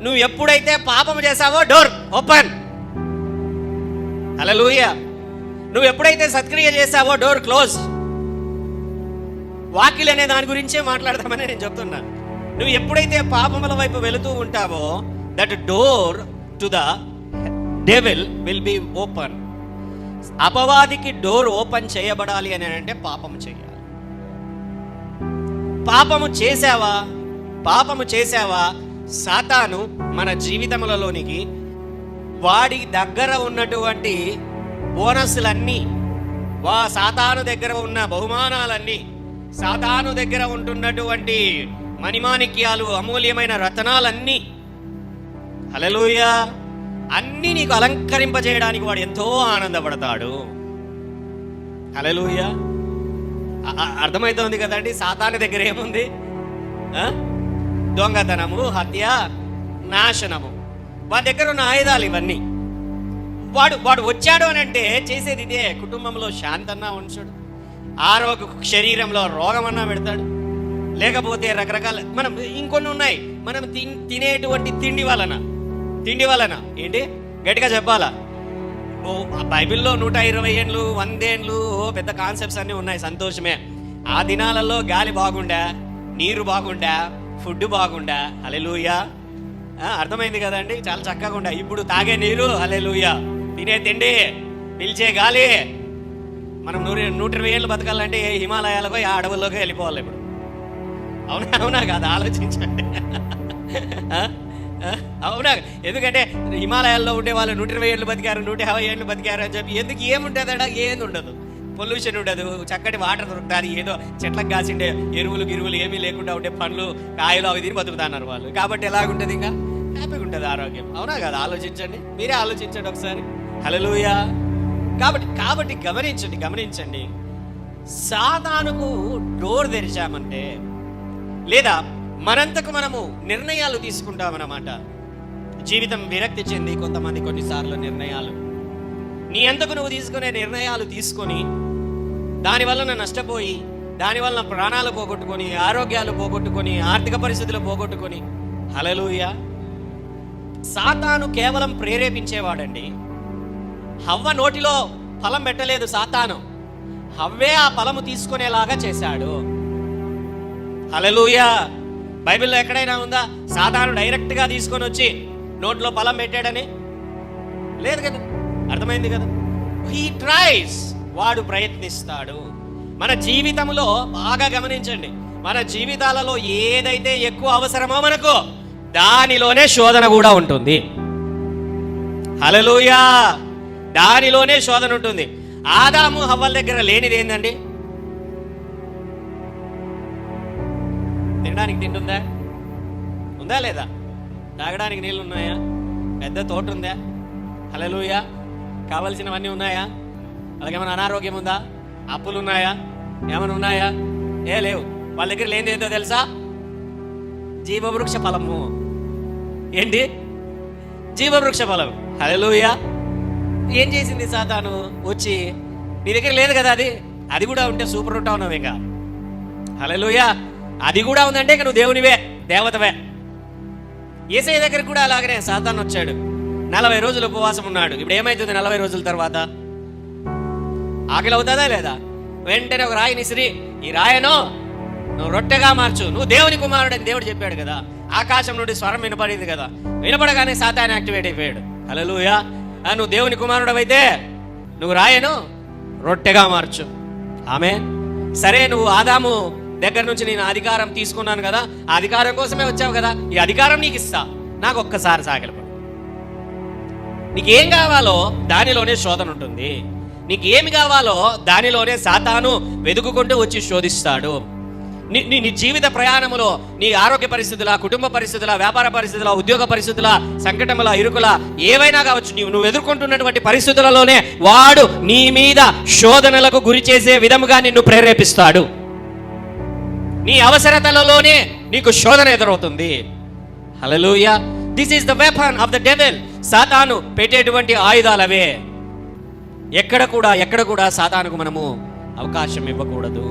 నువ్వు ఎప్పుడైతే పాపం చేసావో డోర్ ఓపెన్. హల్లెలూయా. నువ్వు ఎప్పుడైతే సత్క్రియ చేసావో డోర్ క్లోజ్. వాకిల్ అనే దాని గురించే మాట్లాడదామని నేను చెప్తున్నాను. నువ్వు ఎప్పుడైతే పాపముల వైపు వెళుతూ ఉంటావో that door to the devil will be open. అపవాదికి డోర్ ఓపెన్ చేయబడాలి అని అంటే పాపము చేయాలి. పాపము చేసావా సాతాను మన జీవితములలోనికి వాడి దగ్గర ఉన్నటువంటి బోనస్లన్నీ, సాతాను దగ్గర ఉన్న బహుమానాలన్నీ, సాతాను దగ్గర ఉంటున్నటువంటి మణిమాణిక్యాలు, అమూల్యమైన రత్నాలన్నీ, హల్లెలూయా, అన్నీ నీకు అలంకరింపజేయడానికి వాడు ఎంతో ఆనందపడతాడు. హల్లెలూయా. అర్థమవుతోంది కదండి. సాతాను దగ్గర ఏముంది? దొంగతనము, హత్య, నాశనము. వాడి దగ్గర ఉన్న ఆయుధాలు ఇవన్నీ. వాడు వచ్చాడు అని అంటే చేసేది ఇదే. కుటుంబంలో శాంతన్నా ఉంచాడు, శరీరంలో రోగమన్నా పెడతాడు, లేకపోతే రకరకాల మనం ఇంకొన్ని ఉన్నాయి. మనం తినేటువంటి తిండి వలన ఏంటి గట్టిగా చెప్పాలా? బైబిల్లో 120 ఏండ్లు 100 ఏండ్లు పెద్ద కాన్సెప్ట్స్ అన్నీ ఉన్నాయి. సంతోషమే. ఆ దినాలలో గాలి బాగుండా, నీరు బాగుండా, ఫుడ్ బాగుండా. హల్లెలూయా. అర్థమైంది కదండి. చాలా చక్కగా ఉండా. ఇప్పుడు తాగే నీరు, హల్లెలూయా, తినే తిండి, పిలిచే గాలి. మనం 120 ఏళ్ళు బతకాలంటే హిమాలయాలకో ఆ అడవుల్లోకి వెళ్ళిపోవాలి ఇప్పుడు. అవునా కాదు? ఆలోచించండి. అవునా? ఎందుకంటే హిమాలయాల్లో ఉండే వాళ్ళు 120 ఏళ్ళు బతికారు, 150 ఏళ్ళు బతికారు అని చెప్పి ఎందుకు? ఏముంటుందా? ఏది ఉండదు. పొల్యూషన్ ఉండదు, చక్కటి వాటర్ దొరుకుతుంది. ఏదో చెట్లకు కాసిండే ఎరువులు గిరువులు ఏమీ లేకుండా ఉండే పండ్లు కాయలు అవి తిని బతుకుతున్నారు వాళ్ళు. కాబట్టి ఎలాగుంటుంది? ఇంకా హ్యాపీగా ఉంటుంది ఆరోగ్యం. అవునా కదా? ఆలోచించండి, మీరే ఆలోచించండి ఒకసారి. హల్లెలూయా. కాబట్టి గమనించండి. సాతానుకు డోర్ తెరిచామంటే, లేదా మనంతకు మనము నిర్ణయాలు తీసుకుంటామన్నమాట. జీవితం విరక్తి చెంది కొంతమంది కొన్నిసార్లు నిర్ణయాలు, నీ అంతకు నువ్వు తీసుకునే నిర్ణయాలు తీసుకొని దానివల్ల నష్టపోయి, దానివల్ల ప్రాణాలు పోగొట్టుకొని, ఆరోగ్యాలు పోగొట్టుకొని, ఆర్థిక పరిస్థితులు పోగొట్టుకొని. హల్లెలూయా. సాతాను కేవలం ప్రేరేపించేవాడండి. హవ్వ నోటిలో ఫలం పెట్టలేదు సాతాను, హవ్వే ఆ ఫలము తీసుకునేలాగా చేశాడు. హల్లెలూయా. బైబిల్లో ఎక్కడైనా ఉందా సాతాను డైరెక్ట్ గా తీసుకొని వచ్చి నోట్లో ఫలం పెట్టాడని? లేదు కదా. అర్థమైంది కదా. హీ ట్రైస్, వాడు ప్రయత్నిస్తాడు. మన జీవితంలో బాగా గమనించండి, మన జీవితాలలో ఏదైతే ఎక్కువ అవసరమో మనకు దానిలోనే శోధన కూడా ఉంటుంది. హల్లెలూయా. దానిలోనే శోధన ఉంటుంది. ఆదాము హవ్వల దగ్గర లేనిది ఏందండి? తినడానికి తిండి ఉందా లేదా? తాగడానికి నీళ్ళు ఉన్నాయా? పెద్ద తోట ఉందా? హల్లెలూయా. కావలసినవన్నీ ఉన్నాయా? అలాగేమైనా అనారోగ్యం ఉందా? అప్పులు ఉన్నాయా? ఏమైనా ఉన్నాయా? లేవు. వాళ్ళ దగ్గర లేనిది ఏంటో తెలుసా? జీవవృక్ష ఫలము. ఏంటి? జీవవృక్ష ఫలం. హల్లెలూయా. ఏం చేసింది సాతాను? వచ్చి నీ దగ్గర లేదు కదా, అది కూడా ఉంటే సూపర్ ఉంటావు నువ్వు. ఇంకా హల్లెలూయా. అది కూడా ఉందంటే ఇక నువ్వు దేవునివే, దేవతవే. యేసయ్య దగ్గర కూడా అలాగనే సాతాను వచ్చాడు. 40 రోజులు ఉపవాసం ఉన్నాడు. ఇప్పుడు ఏమైతుంది 40 రోజుల తర్వాత? ఆకలి అవుతుందా లేదా? వెంటనే ఒక రాయిని ఇసిరి, ఈ రాయను నువ్వు రొట్టెగా మార్చు, నువ్వు దేవుని కుమారుడు అని దేవుడు చెప్పాడు కదా. ఆకాశం నుండి స్వరం వినపడింది కదా. వినపడగానే సాతాను యాక్టివేట్ అయిపోయాడు. హల్లెలూయా. నువ్వు దేవుని కుమారుడు అయితే నువ్వు రాయను రొట్టెగా మార్చు. ఆమేన్. సరే, నువ్వు ఆదాము దగ్గర నుంచి నేను అధికారం తీసుకున్నాను కదా, ఆ అధికారం కోసమే వచ్చావు కదా, ఈ అధికారం నీకు ఇస్తా, నాకు ఒక్కసారి సాగిలపడు. నీకేం కావాలో దానిలోనే శోధన ఉంటుంది. నీకేమి కావాలో దానిలోనే సాతాను వెతుకుకుంటూ వచ్చి శోధిస్తాడు. నీ జీవిత ప్రయాణములో నీ ఆరోగ్య పరిస్థితుల, కుటుంబ పరిస్థితుల, వ్యాపార పరిస్థితుల, ఉద్యోగ పరిస్థితుల, సంకటముల, ఇరుకుల ఏవైనా కావచ్చు, నువ్వు ఎదుర్కొంటున్నటువంటి పరిస్థితులలోనే వాడు నీ మీద శోధనలకు గురి చేసే విధముగా నిన్ను ప్రేరేపిస్తాడు. నీ అవసరతలలోనే నీకు శోధన ఎదురవుతుంది. Hallelujah. This is the weapon of the devil. సాతాను పెట్టేటువంటి ఆయుధాలవే. ఎక్కడ కూడా సాతానుకు మనము అవకాశం ఇవ్వకూడదు.